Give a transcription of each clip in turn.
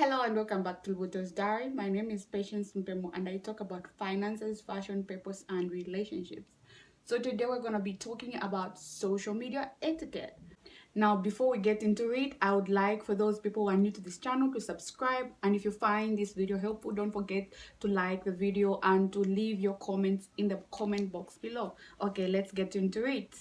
Hello and welcome back to Luboto's Diary. My name is Patience Mpemo and I talk about finances, fashion, purpose, and relationships. So today we're going to be talking about social media etiquette. Now, before we get into it, I would like for those people who are new to this channel to subscribe. And if you find this video helpful, don't forget to like the video and to leave your comments in the comment box below. Okay, let's get into it.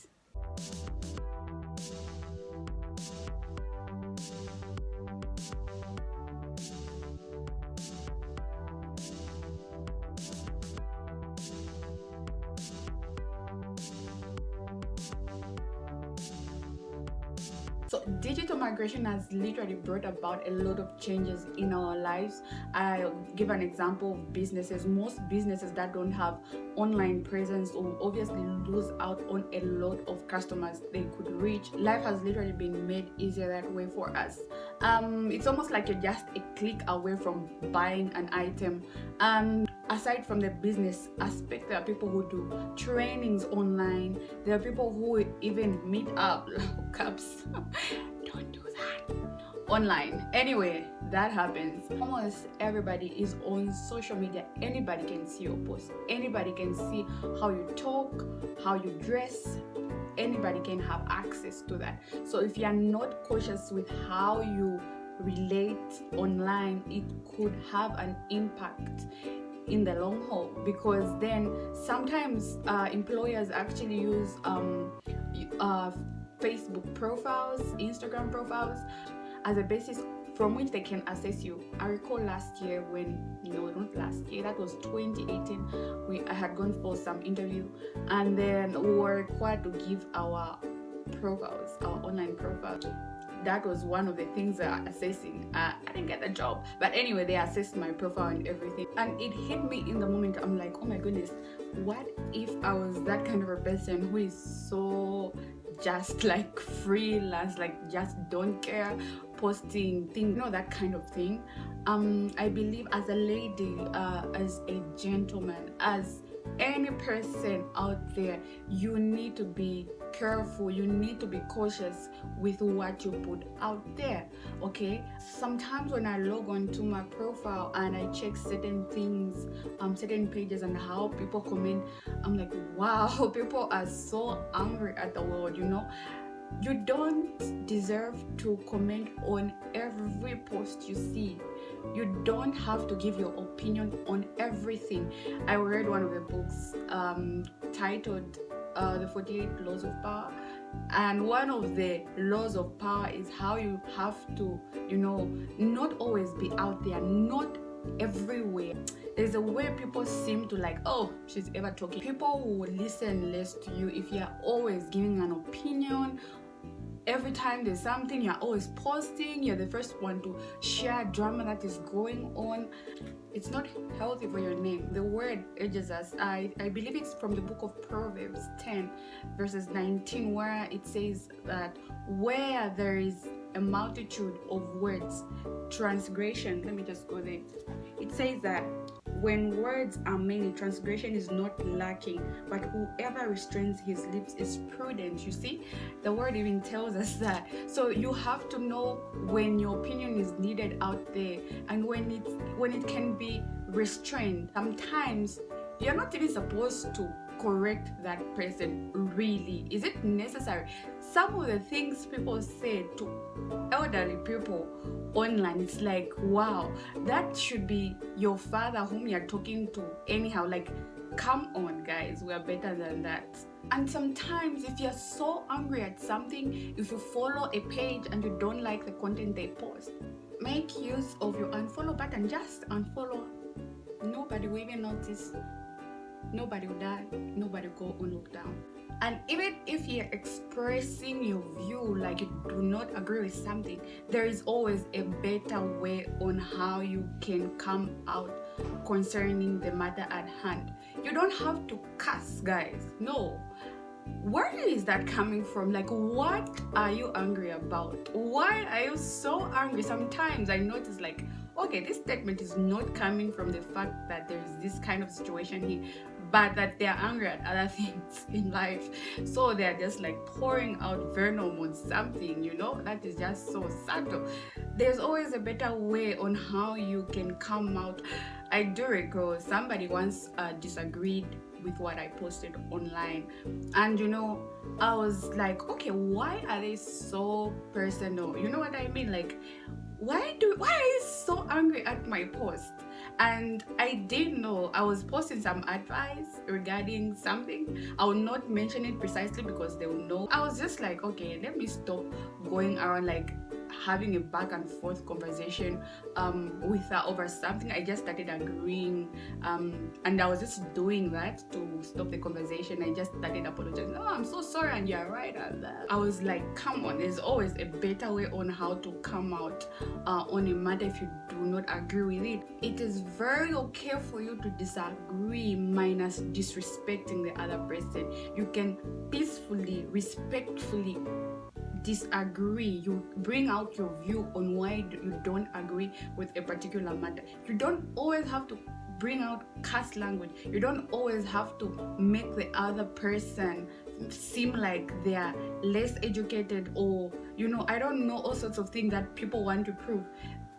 So digital migration has literally brought about a lot of changes in our lives. I'll give an example of businesses. Most businesses that don't have online presence will obviously lose out on a lot of customers they could reach. Life has literally been made easier that way for us. It's almost like you're just a click away from buying an item. Aside from the business aspect, there are people who do trainings online. There are people who even meet up, hookups. Don't do that online. Anyway, that happens. Almost everybody is on social media. Anybody can see your post. Anybody can see how you talk, how you dress. Anybody can have access to that. So if you're not cautious with how you relate online, it could have an impact in the long haul, because then sometimes employers actually use Facebook profiles, Instagram profiles as a basis from which they can assess you. I recall last year when, not last year, that was 2018, I had gone for some interview, and then we were required to give our profiles, our online profiles. That was one of the things they are assessing. I didn't get the job, but anyway, they assessed my profile and everything, and it hit me in the moment. I'm like, oh my goodness, what if I was that kind of a person who is so just like freelance, like just don't care, posting things, that kind of thing. I believe as a lady, as a gentleman, as any person out there, you need to be careful, you need to be cautious with what you put out there. Okay, sometimes when I log on to my profile and I check certain things, certain pages, and how people comment, I'm like, wow, people are so angry at the world. You don't deserve to comment on every post you see. You don't have to give your opinion on everything. I read one of the books titled The 48 Laws of Power, and one of the laws of power is how you have to, not always be out there, not everywhere. There's a way people seem to like, oh, she's ever talking. People will listen less to you if you're always giving an opinion. Every time there's something, you're always posting, you're the first one to share drama that is going on. It's not healthy for your name. The word urges us. I believe it's from the book of Proverbs 10 verses 19, where it says that where there is a multitude of words, transgression, let me just go there. It says that when words are many, transgression is not lacking, but whoever restrains his lips is prudent. You see, the word even tells us that. So you have to know when your opinion is needed out there and when it can be restrained. Sometimes you're not even supposed to correct that person. Really, is it necessary? Some of the things people say to elderly people online, it's like, wow, that should be your father whom you're talking to anyhow. Like, come on guys, we are better than that. And sometimes if you're so angry at something, if you follow a page and you don't like the content they post, make use of your unfollow button. Just unfollow. Nobody will even notice. Nobody will die. Nobody will go on lockdown. And even if you're expressing your view, like you do not agree with something, there is always a better way on how you can come out concerning the matter at hand. You don't have to cuss, guys. No. Where is that coming from? Like, what are you angry about? Why are you so angry? Sometimes I notice, like, okay, this statement is not coming from the fact that there's this kind of situation here, but that they're angry at other things in life. So they're just like pouring out venom on something, that is just so subtle. There's always a better way on how you can come out. I do recall somebody once disagreed with what I posted online, and I was like, okay, why are they so personal? You know what I mean? Like, why are you so angry at my post? And I didn't know I was posting some advice regarding something. I will not mention it precisely because they will know. I was just like, okay, let me stop going around like having a back and forth conversation with her over something. I just started agreeing, and I was just doing that to stop the conversation. I just started apologizing. Oh, I'm so sorry, and you're right at that. I was like, come on, there's always a better way on how to come out on a matter if you do not agree with it. It is very okay for you to disagree minus disrespecting the other person. You can peacefully, respectfully disagree. You bring out your view on why you don't agree with a particular matter. You don't always have to bring out cuss language. You don't always have to make the other person seem like they are less educated, or I don't know, all sorts of things that people want to prove.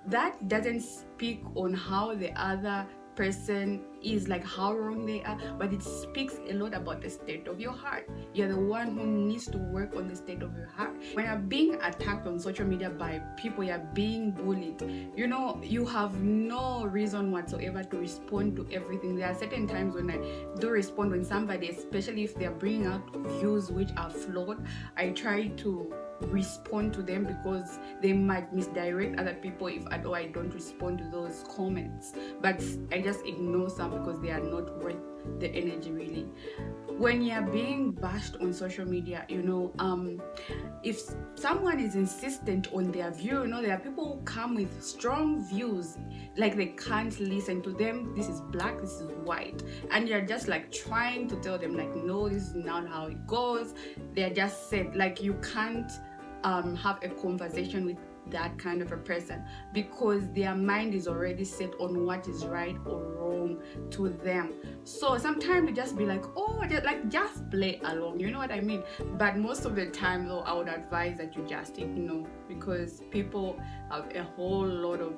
That doesn't speak on how the other person is, like how wrong they are, but it speaks a lot about the state of your heart. You're the one who needs to work on the state of your heart. When you're being attacked on social media by people, you're being bullied, you have no reason whatsoever to respond to everything. There are certain times when I do respond when somebody, especially if they're bringing out views which are flawed, I try to respond to them because they might misdirect other people if at all I don't respond to those comments. But I just ignore some because they are not worth the energy, really. When you're being bashed on social media, if someone is insistent on their view, there are people who come with strong views, like they can't listen to them. This is black, this is white, and you're just like trying to tell them like, no, this is not how it goes. They're just said like you can't have a conversation with that kind of a person because their mind is already set on what is right or wrong to them. So sometimes you just be like, oh, just play along, you know what I mean? But most of the time though, I would advise that you just ignore, because people have a whole lot of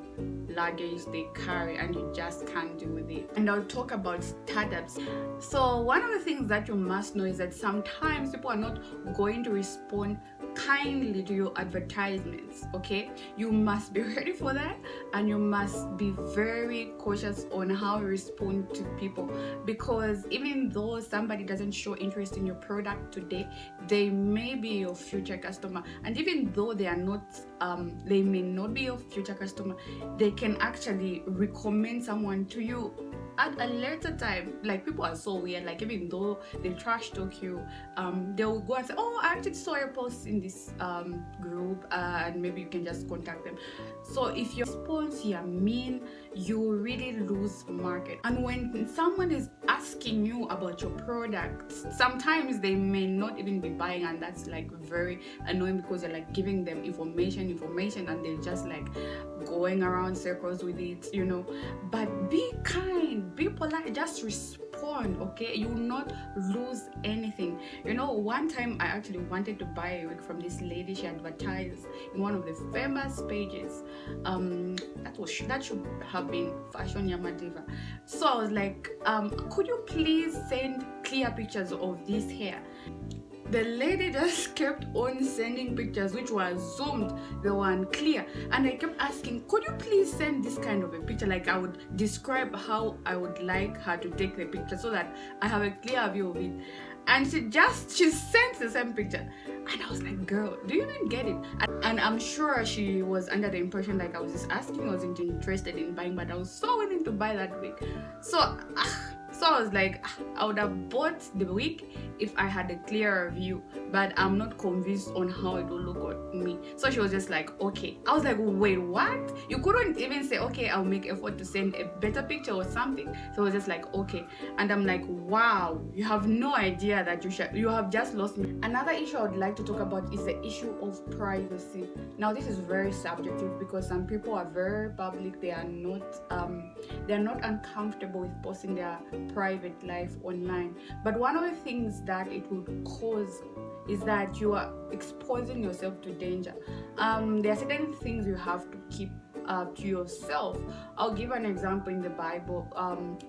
luggage they carry and you just can't deal with it. And I'll talk about startups. So one of the things that you must know is that sometimes people are not going to respond kindly to your advertisements. Okay, you must be ready for that, and you must be very cautious on how you respond to people, because even though somebody doesn't show interest in your product today, they may be your future customer. And even though they are not they may not be your future customer, they can actually recommend someone to you at a later time. Like, people are so weird. Like, even though they trash talk you, they will go and say, oh, I actually saw your post in this group, and maybe you can just contact them. So if your response are mean, you really lose market. And when someone is asking you about your product, sometimes they may not even be buying, and that's like very annoying because you're like giving them information, and they're just like going around circles with it, But be kind, be polite, just respond, okay? You will not lose anything. One time I actually wanted to buy a wig from this lady. She advertised in one of the famous pages. That should have been Fashion Yamadiva. So I was like, could you please send clear pictures of this hair? The lady just kept on sending pictures which were zoomed, they were unclear, and I kept asking, could you please send this kind of a picture? Like, I would describe how I would like her to take the picture so that I have a clear view of it. And she sent the same picture, and I was like, girl, do you even get it? And I'm sure she was under the impression like I was just asking, I wasn't interested in buying, but I was so willing to buy that wig. So I was like, I would have bought the wig if I had a clearer view, but I'm not convinced on how it will look on me. So she was just like, okay. I was like, wait, what? You couldn't even say, okay, I'll make effort to send a better picture or something? So I was just like, okay. And I'm like, wow, you have no idea that you have just lost me. Another issue I would like to talk about is the issue of privacy. Now, this is very subjective because some people are very public. They are not uncomfortable with posting their private life online. But one of the things that it would cause is that you are exposing yourself to danger. There are certain things you have to keep to yourself. I'll give an example in the Bible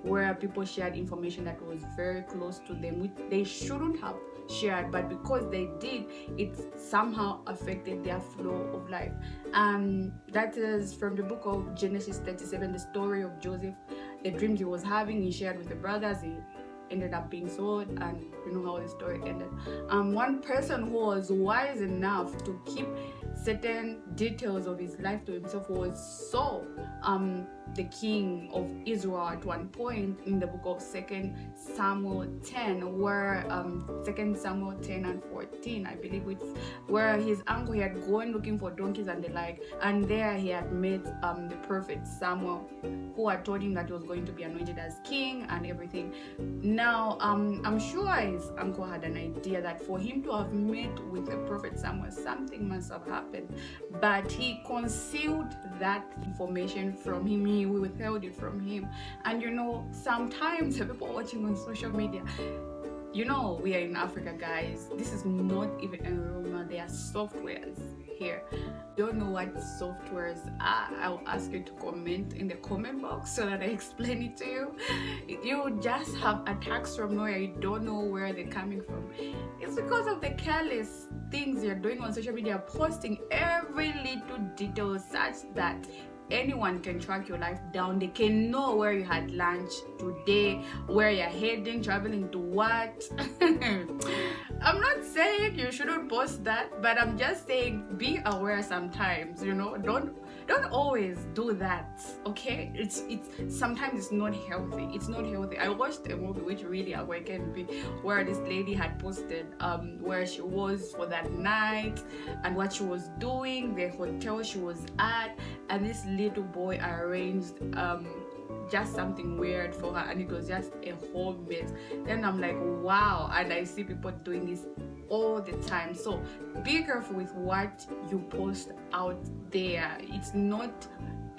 where people shared information that was very close to them, which they shouldn't have shared, but because they did, it somehow affected their flow of life. That is from the book of Genesis 37, the story of Joseph, the dreams he was having, he shared with the brothers. He ended up being sold, and you know how the story ended. One person who was wise enough to keep certain details of his life to himself was Saul, the king of Israel at one point, in the book of 2 Samuel 10, where 2 Samuel 10 and 14, I believe, it's where his uncle, he had gone looking for donkeys and the like, and there he had met the prophet Samuel, who had told him that he was going to be anointed as king and everything. Now, I'm sure his uncle had an idea that for him to have met with the prophet Samuel, something must have happened, but he concealed that information from him. He withheld it from him. And you know, sometimes the people watching on social media, you know, we are in Africa, guys. This is not even a rumor. There are softwares here. Don't know what softwares are? I'll ask you to comment in the comment box so that I explain it to you. You just have attacks from nowhere. You don't know where they're coming from. It's because of the careless things you're doing on social media, posting every little detail such that anyone can track your life down. They can know where you had lunch today, where you're heading, traveling to what. I'm not saying you shouldn't post that, but I'm just saying be aware sometimes, you know. Don't always do that, okay? It's sometimes it's not healthy. It's not healthy. I watched a movie which really awakened me, where this lady had posted where she was for that night and what she was doing, the hotel she was at, and this little boy arranged just something weird for her, and it was just a whole mess. Then I'm like, wow. And I see people doing this all the time. So be careful with what you post out there. It's not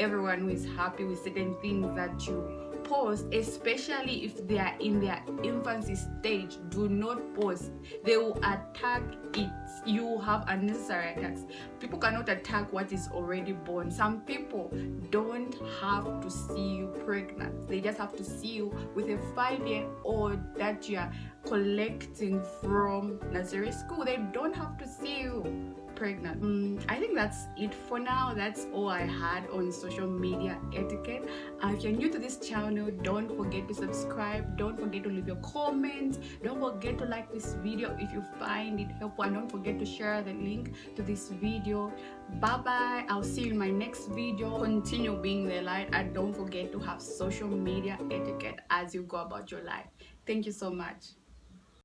everyone who is happy with certain things that you post, especially if they are in their infancy stage. Do not post. They will attack it. You have unnecessary attacks. People cannot attack what is already born. Some people don't have to see you pregnant. They just have to see you with a 5-year-old that you are collecting from nursery school. They don't have to see you pregnant. I think that's it for now. That's all I had on social media etiquette. If you're new to this channel, don't forget to subscribe, don't forget to leave your comments, don't forget to like this video if you find it helpful, and don't forget to share the link to this video. Bye bye. I'll see you in my next video. Continue being the light, and don't forget to have social media etiquette as you go about your life. Thank you so much.